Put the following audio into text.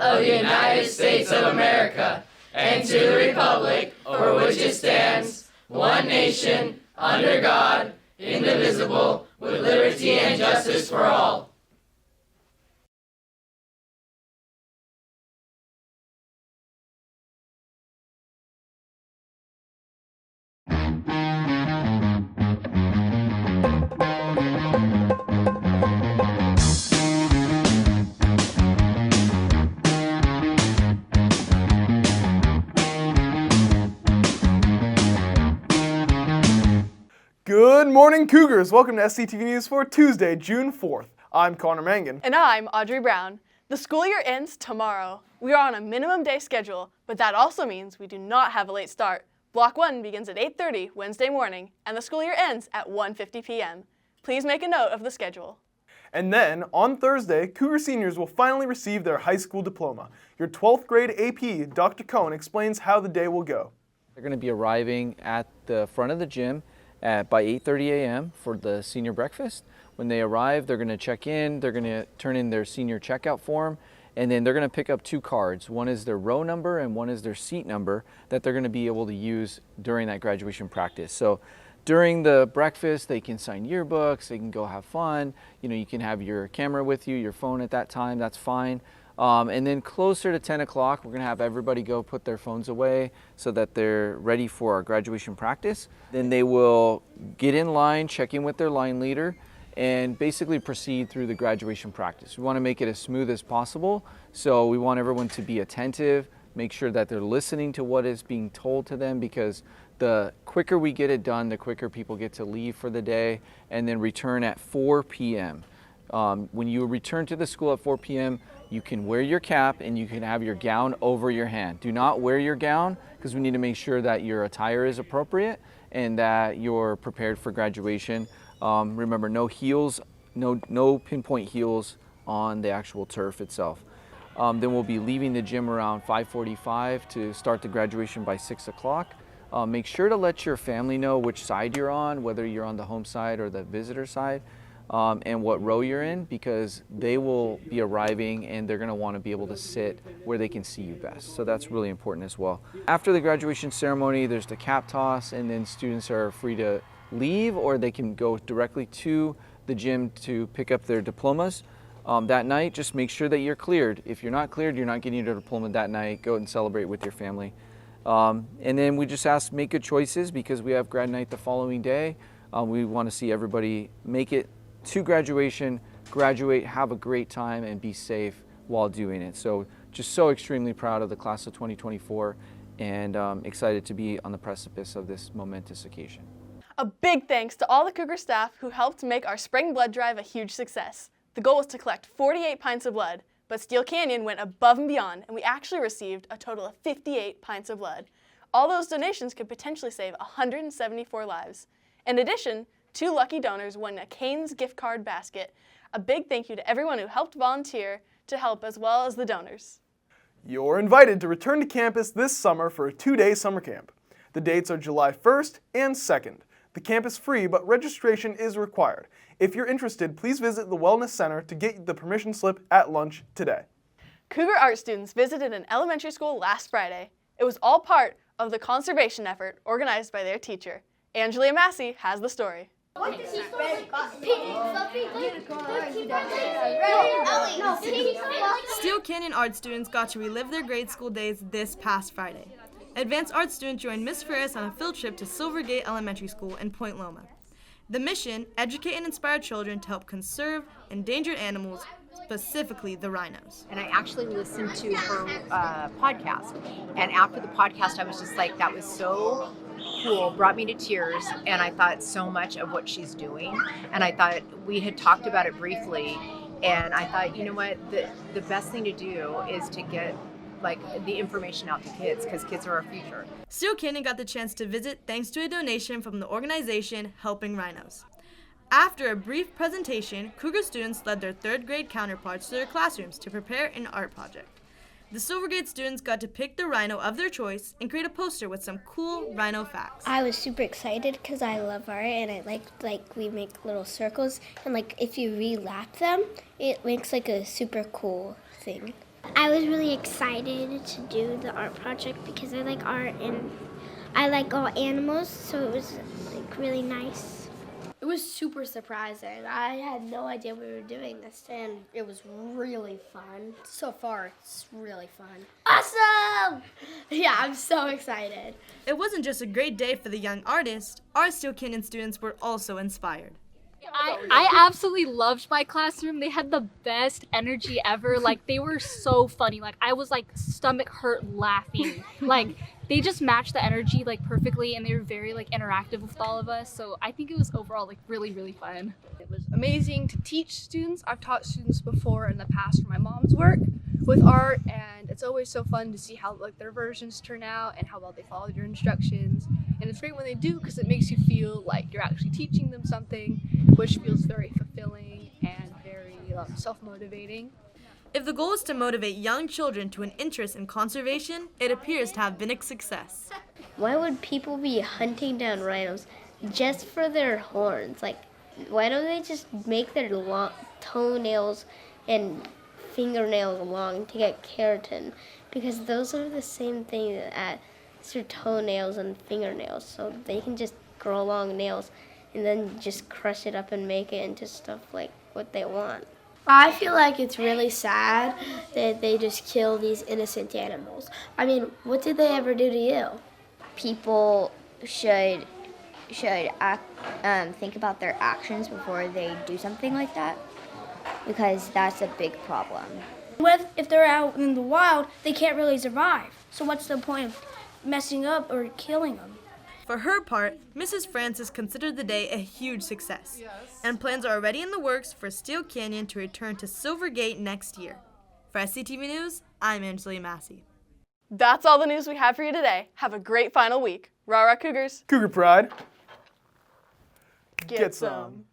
of the United States of America, and to the republic for which it stands, one nation, under God, indivisible, with liberty and justice for all. Good morning, Cougars! Welcome to SCTV News for Tuesday, June 4th. I'm Connor Mangan. And I'm Audrey Brown. The school year ends tomorrow. We are on a minimum day schedule, but that also means we do not have a late start. Block 1 begins at 8:30 Wednesday morning, and the school year ends at 1:50 p.m. Please make a note of the schedule. And then, on Thursday, Cougar seniors will finally receive their high school diploma. Your 12th grade AP, Dr. Cohen, explains how the day will go. They're going to be arriving at the front of the gym by 8:30 a.m. for the senior breakfast. When they arrive, they're going to check in, they're going to turn in their senior checkout form, and then they're going to pick up two cards. One is their row number and one is their seat number that they're going to be able to use during that graduation practice. So during the breakfast, they can sign yearbooks, they can go have fun. You can have your camera with you, your phone at that time, that's fine. And then closer to 10 o'clock, we're going to have everybody go put their phones away so that they're ready for our graduation practice. Then they will get in line, check in with their line leader, and basically proceed through the graduation practice. We want to make it as smooth as possible, so we want everyone to be attentive, make sure that they're listening to what is being told to them, because the quicker we get it done, the quicker people get to leave for the day and then return at 4 p.m. When you return to the school at 4 p.m., you can wear your cap and you can have your gown over your hand. Do not wear your gown because we need to make sure that your attire is appropriate and that you're prepared for graduation. Remember, no heels, no pinpoint heels on the actual turf itself. Then we'll be leaving the gym around 5:45 to start the graduation by 6 o'clock. Make sure to let your family know which side you're on, whether you're on the home side or the visitor side. And what row you're in, because they will be arriving and they're going to want to be able to sit where they can see you best. So that's really important as well. After the graduation ceremony, there's the cap toss, and then students are free to leave or they can go directly to the gym to pick up their diplomas. That night, just make sure that you're cleared. If you're not cleared, you're not getting your diploma that night. Go and celebrate with your family. And then we just ask, make good choices because we have grad night the following day. We want to see everybody make it to graduation, graduate, have a great time, and be safe while doing it. So just so extremely proud of the class of 2024 and excited to be on the precipice of this momentous occasion. A big thanks to all the Cougar staff who helped make our spring blood drive a huge success. The goal was to collect 48 pints of blood, but Steele Canyon went above and beyond, and we actually received a total of 58 pints of blood. All those donations could potentially save 174 lives. In addition, 2 lucky donors won a Cane's gift card basket. A big thank you to everyone who helped volunteer to help, as well as the donors. You're invited to return to campus this summer for a 2-day summer camp. The dates are July 1st and 2nd. The camp is free, but registration is required. If you're interested, please visit the Wellness Center to get the permission slip at lunch today. Cougar art students visited an elementary school last Friday. It was all part of the conservation effort organized by their teacher. Angelia Massey has the story. Steele Canyon art students got to relive their grade school days this past Friday. Advanced art students joined Miss Ferris on a field trip to Silvergate Elementary School in Point Loma. The mission, educate and inspire children to help conserve endangered animals, specifically the rhinos. And I actually listened to her podcast. And after the podcast, I was just like, that was so cool, brought me to tears. And I thought so much of what she's doing. And I thought we had talked about it briefly. And I thought, you know what, the best thing to do is to get the information out to kids, because kids are our future. Steele Canyon got the chance to visit thanks to a donation from the organization Helping Rhinos. After a brief presentation, Cougar students led their 3rd grade counterparts to their classrooms to prepare an art project. The Silvergate students got to pick the rhino of their choice and create a poster with some cool rhino facts. I was super excited because I love art, and I like we make little circles, and if you relap them, it makes a super cool thing. I was really excited to do the art project because I like art and I like all animals, so it was like really nice. It was super surprising. I had no idea we were doing this, and it was really fun. So far, it's really fun. Awesome! Yeah, I'm so excited. It wasn't just a great day for the young artist, our Steel Canyon students were also inspired. I absolutely loved my classroom. They had the best energy ever. Like, they were so funny. Like, I was like stomach hurt laughing. Like, they just matched the energy like perfectly, and they were very like interactive with all of us. So I think it was overall like really, really fun. It was amazing to teach students. I've taught students before in the past for my mom's work with art, and it's always so fun to see how like their versions turn out and how well they followed your instructions. And it's great when they do because it makes you feel like you're actually teaching them something, which feels very fulfilling and very self-motivating. If the goal is to motivate young children to an interest in conservation, it appears to have been a success. Why would people be hunting down rhinos just for their horns? Like, why don't they just make their long toenails and fingernails long to get keratin? Because those are the same thing as your toenails and fingernails, so they can just grow long nails and then just crush it up and make it into stuff like what they want. I feel like it's really sad that they just kill these innocent animals. I mean, what did they ever do to you? People should think about their actions before they do something like that, because that's a big problem. If they're out in the wild, they can't really survive. So what's the point of messing up or killing them? For her part, Mrs. Francis considered the day a huge success, and plans are already in the works for Steel Canyon to return to Silvergate next year. For SCTV News, I'm Angela Massey. That's all the news we have for you today. Have a great final week. Rah-rah Cougars. Cougar Pride. Get some.